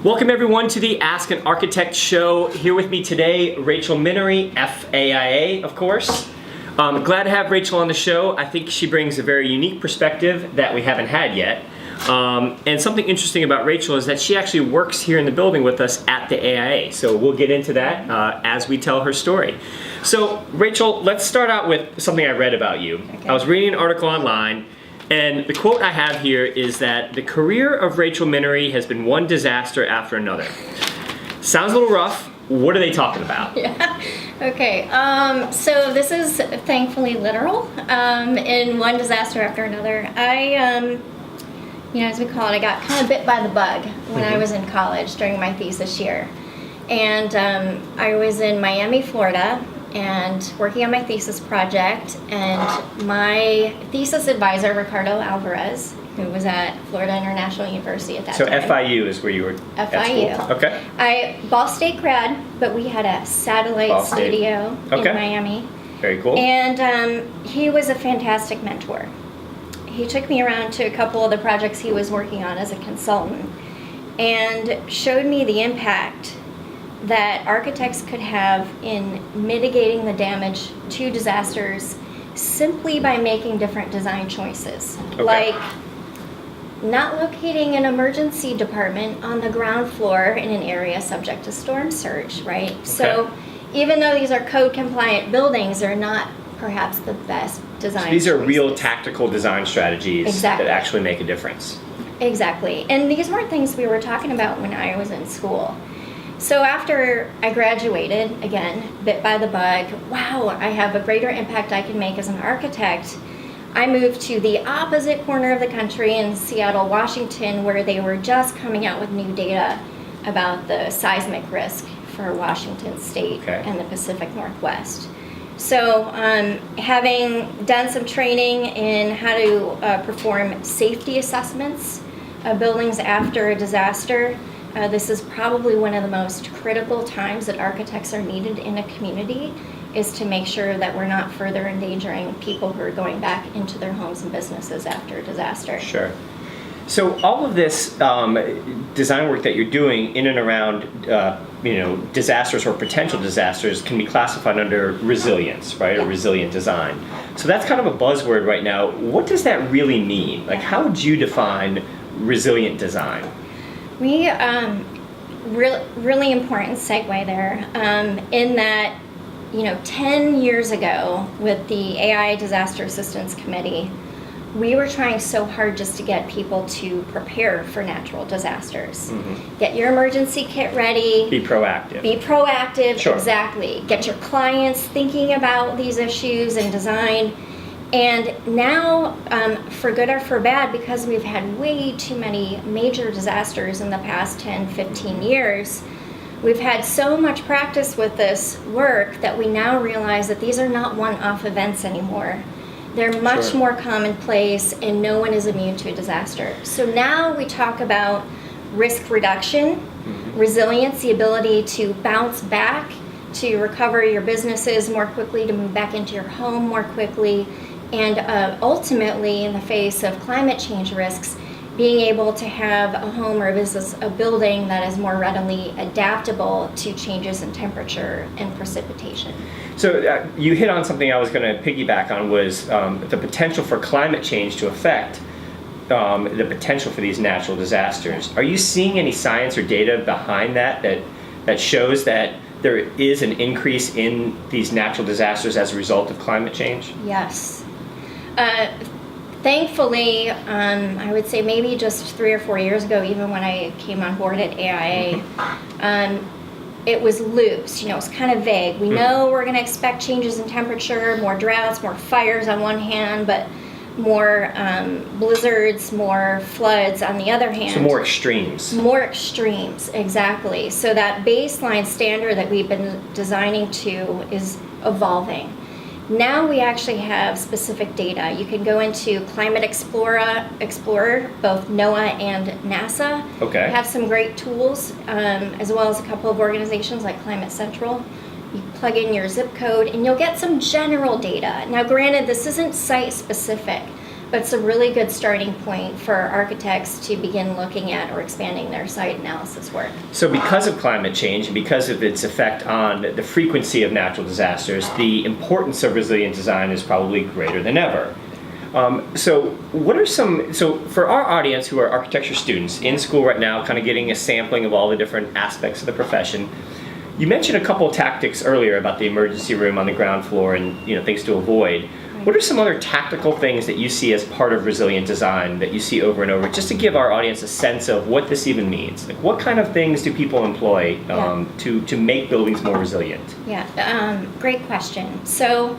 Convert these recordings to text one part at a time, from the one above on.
Welcome everyone to the Ask an Architect show. Here with me today, Rachel Minnery, FAIA, of course. Glad to have Rachel on the show. I think she brings a very unique perspective that we haven't had yet. And something interesting about Rachel is that she actually works here in the building with us at the AIA. So we'll get into that as we tell her story. So Rachel, let's start out with something I read about you. Okay. I was reading an article online, and the quote I have here is that the career of Rachel Minnery has been one disaster after another. Sounds a little rough. What are they talking about? Yeah. Okay. So this is thankfully literal. In one disaster after another. As we call it, I got kind of bit by the bug when I was in college during my thesis year. And I was in Miami, Florida, and working on my thesis project, and my thesis advisor, Ricardo Alvarez, who was at Florida International University at that time. So FIU is where you were at school. Okay. Ball State grad, but we had a satellite studio in Miami. Very cool. And he was a fantastic mentor. He took me around to a couple of the projects he was working on as a consultant and showed me the impact that architects could have in mitigating the damage to disasters simply by making different design choices. Okay. Like not locating an emergency department on the ground floor in an area subject to storm surge, right? Okay. So even though these are code compliant buildings, they're not perhaps the best design So these are choices. real tactical design strategies that actually make a difference. Exactly. And these weren't things we were talking about when I was in school. So after I graduated, again, bit by the bug, wow, I have a greater impact I can make as an architect. I moved to the opposite corner of the country in Seattle, Washington, where they were just coming out with new data about the seismic risk for Washington State and the Pacific Northwest. So having done some training in how to perform safety assessments of buildings after a disaster, this is probably one of the most critical times that architects are needed in a community, is to make sure that we're not further endangering people who are going back into their homes and businesses after a disaster. Sure. So all of this design work that you're doing in and around disasters or potential disasters can be classified under resilience, right? Or resilient design. So that's kind of a buzzword right now. What does that really mean? Like, how would you define resilient design? We, really important segue there, in that, 10 years ago with the AI Disaster Assistance Committee, we were trying so hard just to get people to prepare for natural disasters. Mm-hmm. Get your emergency kit ready. Be proactive. Be proactive, sure. Exactly. Get your clients thinking about these issues and design. And now, for good or for bad, because we've had way too many major disasters in the past 10, 15 years, we've had so much practice with this work that we now realize that these are not one-off events anymore. They're much more commonplace, and no one is immune to a disaster. So now we talk about risk reduction, resilience, the ability to bounce back, to recover your businesses more quickly, to move back into your home more quickly, and ultimately, in the face of climate change risks, being able to have a home or a business, a building that is more readily adaptable to changes in temperature and precipitation. So you hit on something I was going to piggyback on, was the potential for climate change to affect the potential for these natural disasters. Are you seeing any science or data behind that shows that there is an increase in these natural disasters as a result of climate change? Yes. Thankfully, I would say maybe just 3 or 4 years ago, even when I came on board at AIA, it was loose, it was kind of vague. We know we're going to expect changes in temperature, more droughts, more fires on one hand, but more blizzards, more floods on the other hand. So more extremes. More extremes, exactly. So that baseline standard that we've been designing to is evolving. Now we actually have specific data. You can go into Climate Explorer, both NOAA and NASA. Okay. Have some great tools, as well as a couple of organizations like Climate Central. You plug in your zip code and you'll get some general data. Now granted, this isn't site specific, but it's a really good starting point for architects to begin looking at or expanding their site analysis work. So because of climate change and because of its effect on the frequency of natural disasters, the importance of resilient design is probably greater than ever. So for our audience who are architecture students in school right now, kind of getting a sampling of all the different aspects of the profession, you mentioned a couple of tactics earlier about the emergency room on the ground floor and things to avoid. Right. What are some other tactical things that you see as part of resilient design that you see over and over, just to give our audience a sense of what this even means? Like, what kind of things do people employ to make buildings more resilient? Yeah, great question. So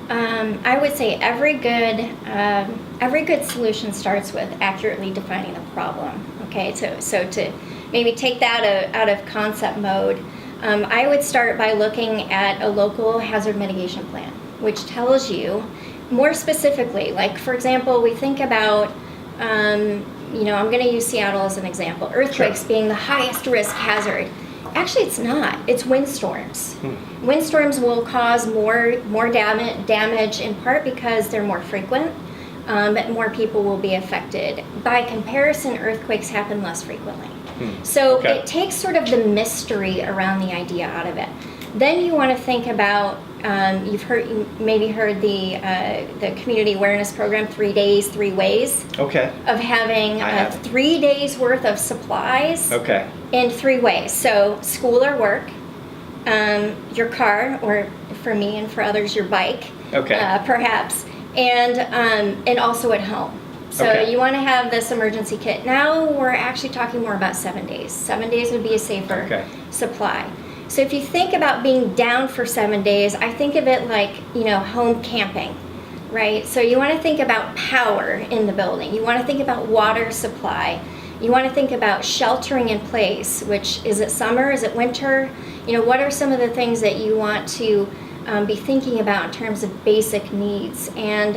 I would say every good solution starts with accurately defining the problem. Okay, so to maybe take that out of concept mode, I would start by looking at a local hazard mitigation plan, which tells you more specifically, like for example, we think about, I'm going to use Seattle as an example, earthquakes being the highest risk hazard. Actually, it's not. It's windstorms. Windstorms will cause more damage in part because they're more frequent, but more people will be affected. By comparison, earthquakes happen less frequently. So it takes sort of the mystery around the idea out of it. Then you want to think about, you maybe heard the community awareness program, 3 days, 3 ways. Okay. Of having 3 days worth of supplies. Okay. In 3 ways. So school or work, your car, or for me and for others, your bike. Okay. Perhaps, and also at home. So you want to have this emergency kit. Now we're actually talking more about 7 days. 7 days would be a safer supply. So if you think about being down for 7 days, I think of it like, home camping, right? So you want to think about power in the building. You want to think about water supply. You want to think about sheltering in place, which is it summer, is it winter? What are some of the things that you want to be thinking about in terms of basic needs? And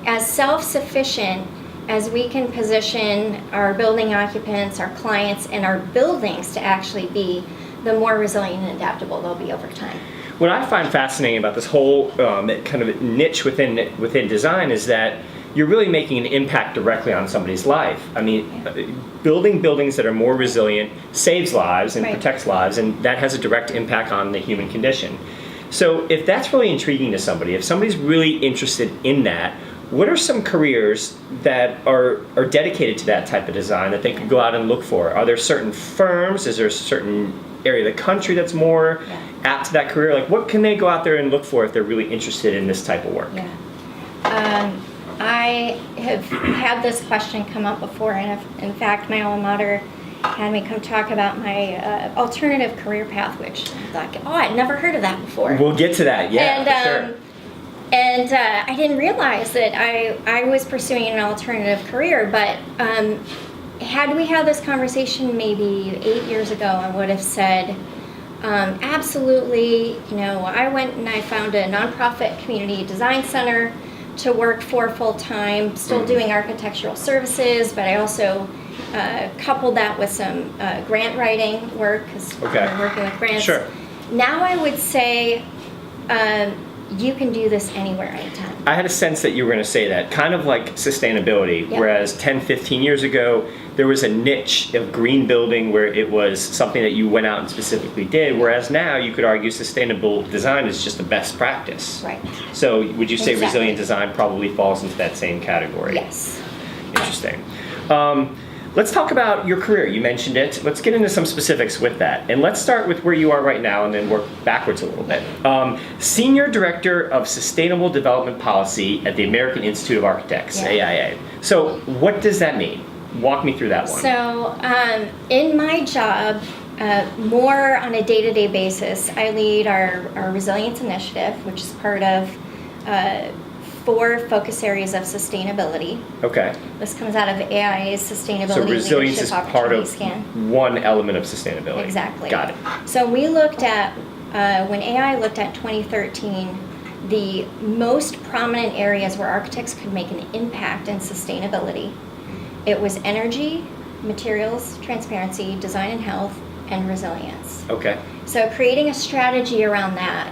as self-sufficient as we can position our building occupants, our clients, and our buildings to actually be, the more resilient and adaptable they'll be over time. What I find fascinating about this whole kind of niche within design is that you're really making an impact directly on somebody's life. I mean, building buildings that are more resilient saves lives and protects lives, and that has a direct impact on the human condition. So if that's really intriguing to somebody, if somebody's really interested in that, what are some careers that are dedicated to that type of design that they could go out and look for? Are there certain firms? Is there a certain area of the country that's more apt to that career? Like, what can they go out there and look for if they're really interested in this type of work? I have had this question come up before, and in fact, my alma mater had me come talk about my alternative career path, which I thought, I'd never heard of that before. We'll get to that, for sure. And I didn't realize that I was pursuing an alternative career, but had we had this conversation maybe 8 years ago, I would have said, absolutely, I went and I found a nonprofit community design center to work for full-time, still doing architectural services, but I also coupled that with some grant writing work, because we're working with grants. Sure. Now I would say, you can do this anywhere, anytime. I had a sense that you were going to say that, kind of like sustainability, whereas 10, 15 years ago, there was a niche of green building where it was something that you went out and specifically did, whereas now you could argue sustainable design is just the best practice. Right. So would you say resilient design probably falls into that same category? Yes. Interesting. Let's talk about your career. You mentioned it. Let's get into some specifics with that. And let's start with where you are right now and then work backwards a little bit. Senior Director of Sustainable Development Policy at the American Institute of Architects, AIA. So what does that mean? Walk me through that one. So in my job, more on a day-to-day basis, I lead our Resilience Initiative, which is part of 4 focus areas of sustainability. Okay. This comes out of AIA's Sustainability So resilience Leadership is part of Scan. one element of sustainability. Exactly. Got it. So we looked at, when AI looked at 2013, the most prominent areas where architects could make an impact in sustainability. It was energy, materials, transparency, design and health, and resilience. Okay. So creating a strategy around that,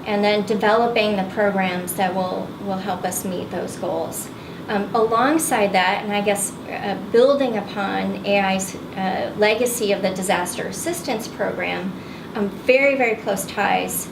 and then developing the programs that will help us meet those goals. Alongside that, and I guess building upon AI's legacy of the Disaster Assistance Program, very, very close ties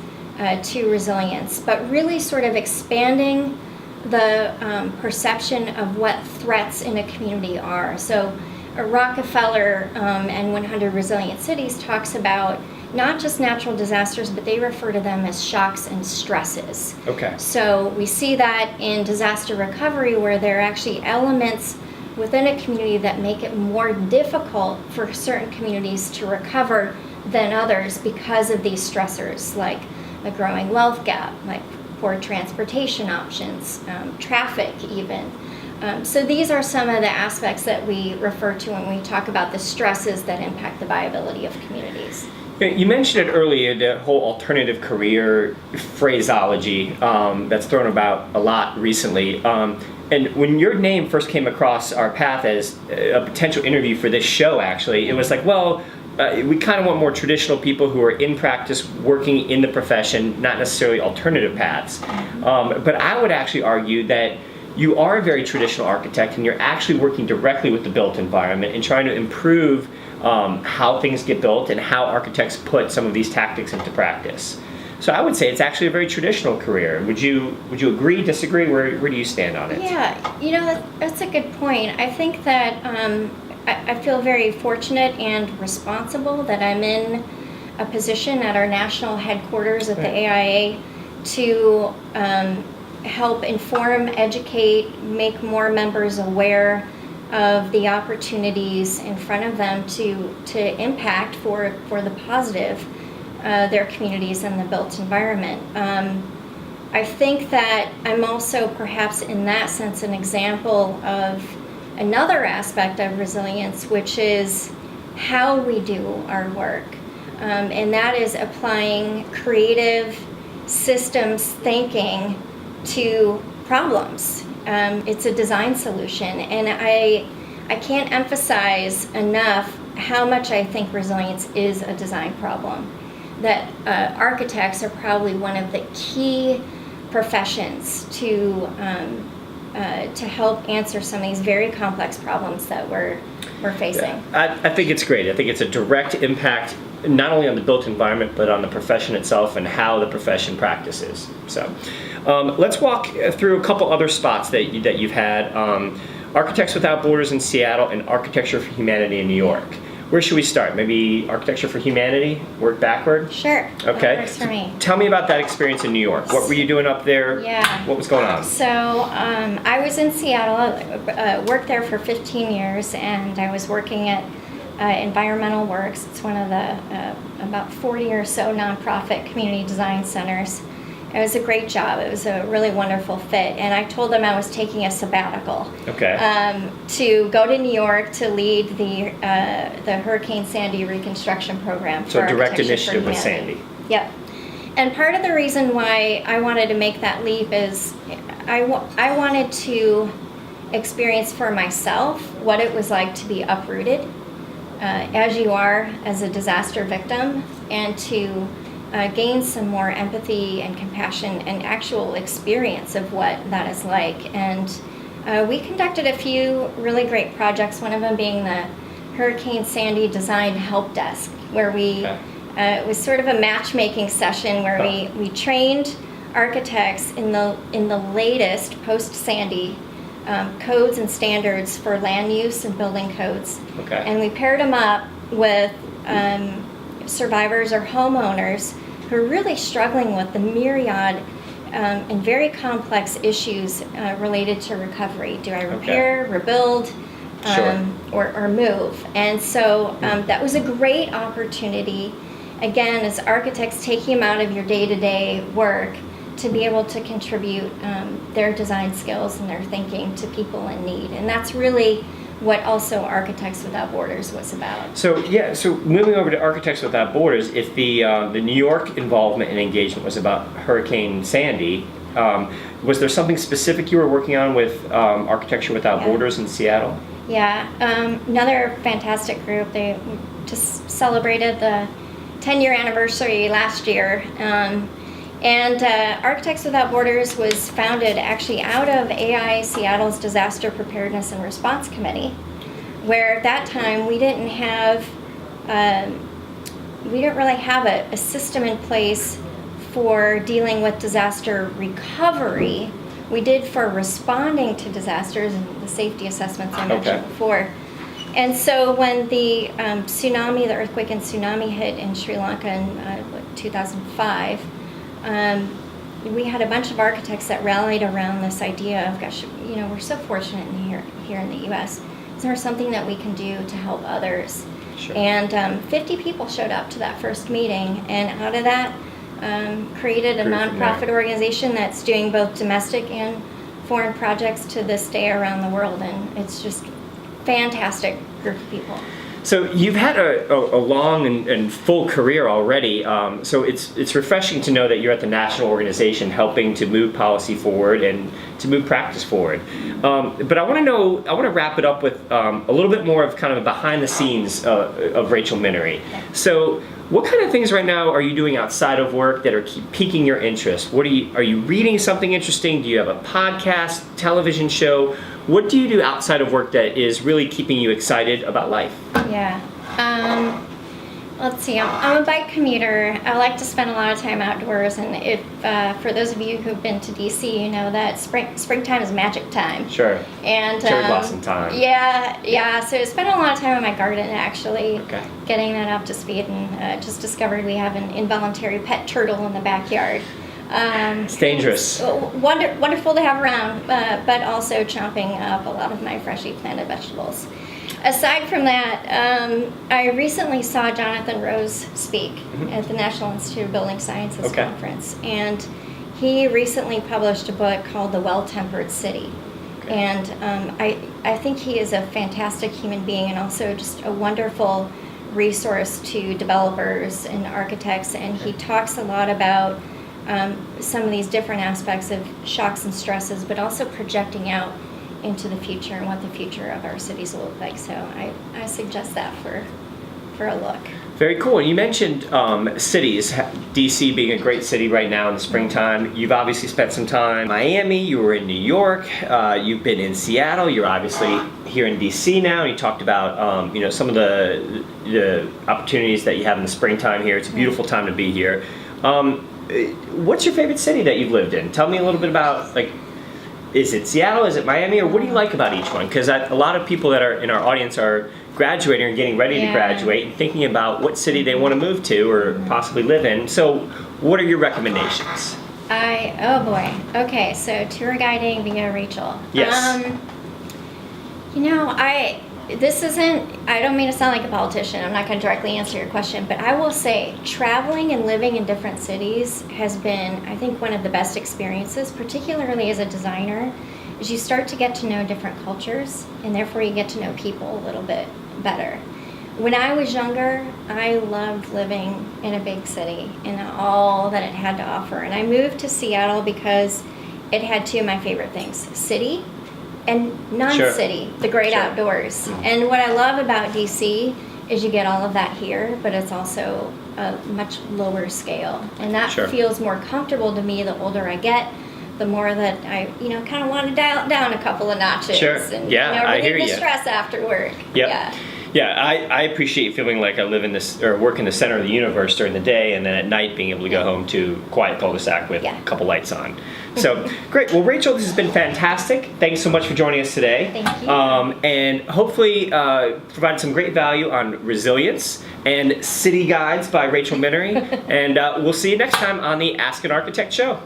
to resilience, but really sort of expanding the perception of what threats in a community are. So Rockefeller and 100 Resilient Cities talks about not just natural disasters, but they refer to them as shocks and stresses. Okay. So we see that in disaster recovery, where there are actually elements within a community that make it more difficult for certain communities to recover than others because of these stressors, like a growing wealth gap, like poor transportation options, traffic even. So these are some of the aspects that we refer to when we talk about the stresses that impact the viability of communities. You mentioned it earlier, the whole alternative career phraseology that's thrown about a lot recently. And when your name first came across our path as a potential interview for this show, actually, it was like, well, we kind of want more traditional people who are in practice, working in the profession, not necessarily alternative paths. But I would actually argue that you are a very traditional architect, and you're actually working directly with the built environment and trying to improve how things get built and how architects put some of these tactics into practice. So I would say it's actually a very traditional career. Would you agree, disagree? Where do you stand on it? Yeah, that's a good point. I think that I feel very fortunate and responsible that I'm in a position at our national headquarters at the AIA to help inform, educate, make more members aware of the opportunities in front of them to impact for the positive their communities and the built environment. I think that I'm also perhaps in that sense an example of another aspect of resilience, which is how we do our work. And that is applying creative systems thinking to problems. It's a design solution, and I can't emphasize enough how much I think resilience is a design problem. That architects are probably one of the key professions to help answer some of these very complex problems that we're facing. I think it's great. I think it's a direct impact not only on the built environment, but on the profession itself and how the profession practices. So let's walk through a couple other spots that you've had. Architects Without Borders in Seattle and Architecture for Humanity in New York. Where should we start? Maybe Architecture for Humanity, work backward? Sure. Okay. That works for me. Tell me about that experience in New York. What were you doing up there? Yeah. What was going on? So I was in Seattle, worked there for 15 years, and I was working at Environmental Works. It's one of the about 40 or so nonprofit community design centers. It was a great job. It was a really wonderful fit, and I told them I was taking a sabbatical. Okay. To go to New York to lead the Hurricane Sandy reconstruction program. So for direct Architecture for initiative with Humanity. Sandy. Yep. And part of the reason why I wanted to make that leap is I wanted to experience for myself what it was like to be uprooted, as you are as a disaster victim, and to gain some more empathy and compassion and actual experience of what that is like. And we conducted a few really great projects, one of them being the Hurricane Sandy Design Help Desk, where we it was sort of a matchmaking session where we trained architects in the latest post-Sandy codes and standards for land use and building codes. Okay. And we paired them up with survivors or homeowners who are really struggling with the myriad and very complex issues related to recovery. Do I repair, rebuild, or move? And so that was a great opportunity, again, as architects, taking them out of your day-to-day work to be able to contribute their design skills and their thinking to people in need. And that's really what also Architects Without Borders was about. So moving over to Architects Without Borders, if the New York involvement and engagement was about Hurricane Sandy, was there something specific you were working on with Architecture Without Borders in Seattle? Yeah, another fantastic group. They just celebrated the 10-year anniversary last year. And Architects Without Borders was founded actually out of AI Seattle's Disaster Preparedness and Response Committee, where at that time we didn't really have a system in place for dealing with disaster recovery. We did for responding to disasters and the safety assessments I mentioned before. And so when the earthquake and tsunami hit in Sri Lanka in 2005, we had a bunch of architects that rallied around this idea of, gosh, we're so fortunate here in the U.S. Is there something that we can do to help others? Sure. And 50 people showed up to that first meeting, and out of that, created a nonprofit organization that's doing both domestic and foreign projects to this day around the world, and it's just fantastic group of people. So you've had a long and full career already. So it's refreshing to know that you're at the national organization helping to move policy forward and to move practice forward. But I want to wrap it up with a little bit more of kind of a behind the scenes of Rachel Minnery. So what kind of things right now are you doing outside of work that are piquing your interest? Are you reading something interesting? Do you have a podcast, television show? What do you do outside of work that is really keeping you excited about life? Yeah. Let's see. I'm a bike commuter. I like to spend a lot of time outdoors, and if for those of you who've been to DC, you know that springtime is magic time. Sure. And cherry blossom time. Yeah. So I spend a lot of time in my garden, actually, Okay. getting that up to speed, and just discovered we have an involuntary pet turtle in the backyard. It's dangerous. Wonderful to have around, but also chomping up a lot of my freshly planted vegetables. Aside from that, I recently saw Jonathan Rose speak at the National Institute of Building Sciences conference, and he recently published a book called The Well-Tempered City. And I think he is a fantastic human being and also just a wonderful resource to developers and architects, and he talks a lot about some of these different aspects of shocks and stresses, but also projecting out into the future and what the future of our cities will look like. So I suggest that for a look. Very cool. And you mentioned cities, DC being a great city right now in the springtime. You've obviously spent some time in Miami, you were in New York, you've been in Seattle, you're obviously here in DC now, and you talked about some of the opportunities that you have in the springtime here. It's a beautiful time to be here. What's your favorite city that you've lived in? Tell me a little bit about, is it Seattle, is it Miami, or what do you like about each one? Because a lot of people that are in our audience are graduating or getting ready to graduate and thinking about what city they want to move to or possibly live in. So what are your recommendations? Oh boy. Okay, so tour guiding via Rachel. Yes. I don't mean to sound like a politician. I'm not going to directly answer your question, but I will say traveling and living in different cities has been, I think, one of the best experiences, particularly as a designer, is you start to get to know different cultures, and therefore you get to know people a little bit better. When I was younger, I loved living in a big city and all that it had to offer. And I moved to Seattle because it had two of my favorite things: city and non-city, the great outdoors. And what I love about DC is you get all of that here, but it's also a much lower scale. And that feels more comfortable to me the older I get, the more that I, kind of want to dial it down a couple of notches. And, I hear you. The stress after work. Yeah, I appreciate feeling like I live in this or work in the center of the universe during the day, and then at night being able to go home to a quiet cul-de-sac with a couple lights on. So great. Well, Rachel, this has been fantastic. Thanks so much for joining us today. Thank you. And hopefully provided some great value on resilience and city guides by Rachel Minnery. And we'll see you next time on the Ask an Architect show.